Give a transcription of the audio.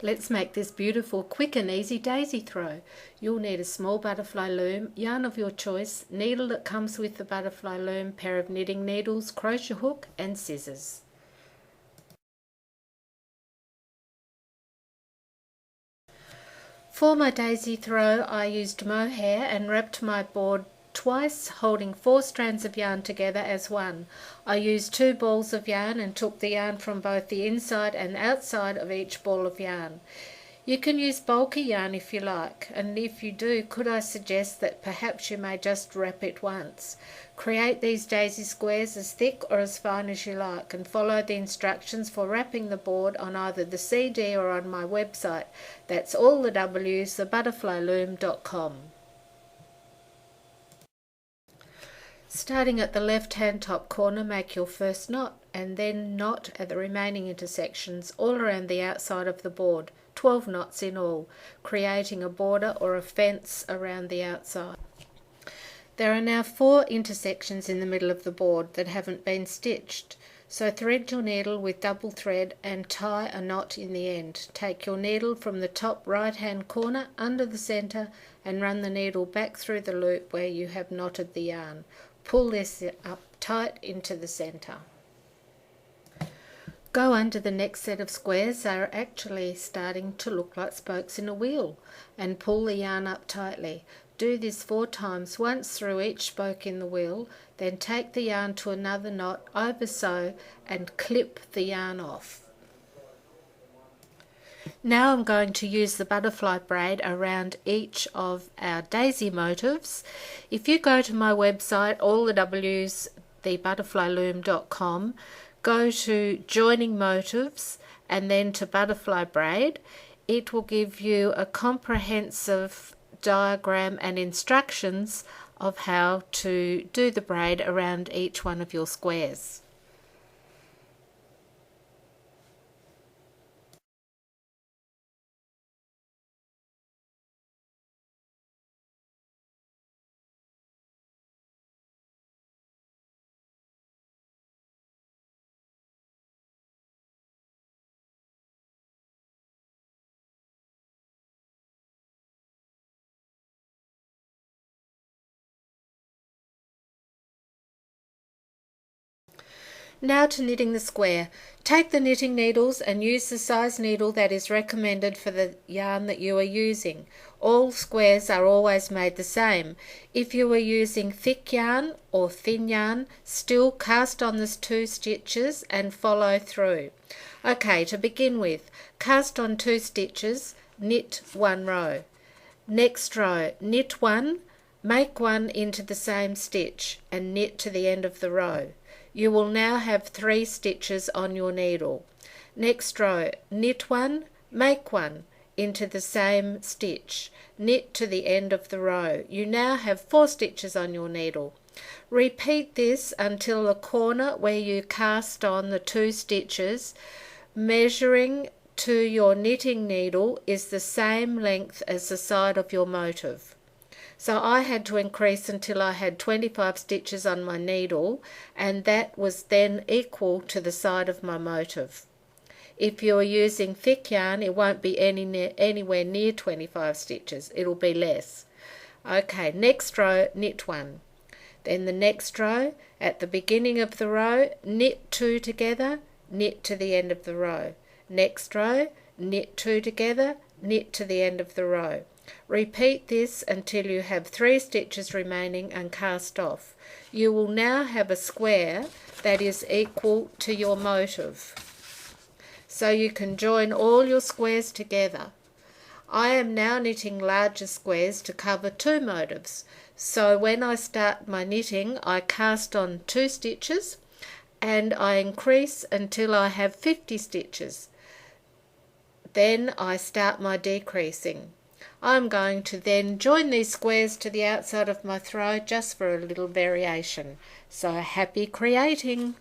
Let's make this beautiful, quick and easy daisy throw. You'll need a small butterfly loom, yarn of your choice, needle that comes with the butterfly loom, pair of knitting needles, crochet hook and scissors. For my daisy throw, I used mohair and wrapped my board twice, holding 4 strands of yarn together as one. I used 2 balls of yarn and took the yarn from both the inside and outside of each ball of yarn. You can use bulky yarn if you like, and if you do, could I suggest that perhaps you may just wrap it once. Create these daisy squares as thick or as fine as you like, and follow the instructions for wrapping the board on either the CD or on my website. That's all the W's, thebutterflyloom.com. Starting at the left hand top corner, make your first knot and then knot at the remaining intersections all around the outside of the board, 12 knots in all, creating a border or a fence around the outside. There are now 4 intersections in the middle of the board that haven't been stitched, so thread your needle with double thread and tie a knot in the end. Take your needle from the top right hand corner under the centre and run the needle back through the loop where you have knotted the yarn. Pull this up tight into the centre. Go under the next set of squares, they are actually starting to look like spokes in a wheel, and pull the yarn up tightly. Do this 4 times, once through each spoke in the wheel, then take the yarn to another knot, over sew and clip the yarn off. Now I'm going to use the butterfly braid around each of our daisy motifs. If you go to my website, all the W's, thebutterflyloom.com, go to joining motifs and then to butterfly braid, it will give you a comprehensive diagram and instructions of how to do the braid around each one of your squares. Now to knitting the square. Take the knitting needles and use the size needle that is recommended for the yarn that you are using. All squares are always made the same. If you are using thick yarn or thin yarn, still cast on the 2 stitches and follow through. Okay, to begin with, cast on 2 stitches, knit 1 row. Next row, knit 1, make 1 into the same stitch and knit to the end of the row. You will now have 3 stitches on your needle. Next row, knit 1, make 1 into the same stitch, knit to the end of the row. You now have 4 stitches on your needle. Repeat this until the corner where you cast on the 2 stitches, measuring to your knitting needle, is the same length as the side of your motif. So I had to increase until I had 25 stitches on my needle, and that was then equal to the side of my motif. If you're using thick yarn, it won't be anywhere near 25 stitches, it'll be less. Okay, next row, knit 1. Then the next row, at the beginning of the row, knit 2 together, knit to the end of the row. Next row, knit 2 together, knit to the end of the row. Repeat this until you have 3 stitches remaining and cast off. You will now have a square that is equal to your motif. So you can join all your squares together. I am now knitting larger squares to cover 2 motifs. So when I start my knitting, I cast on 2 stitches and I increase until I have 50 stitches. Then I start my decreasing. I'm going to then join these squares to the outside of my throw just for a little variation. So happy creating!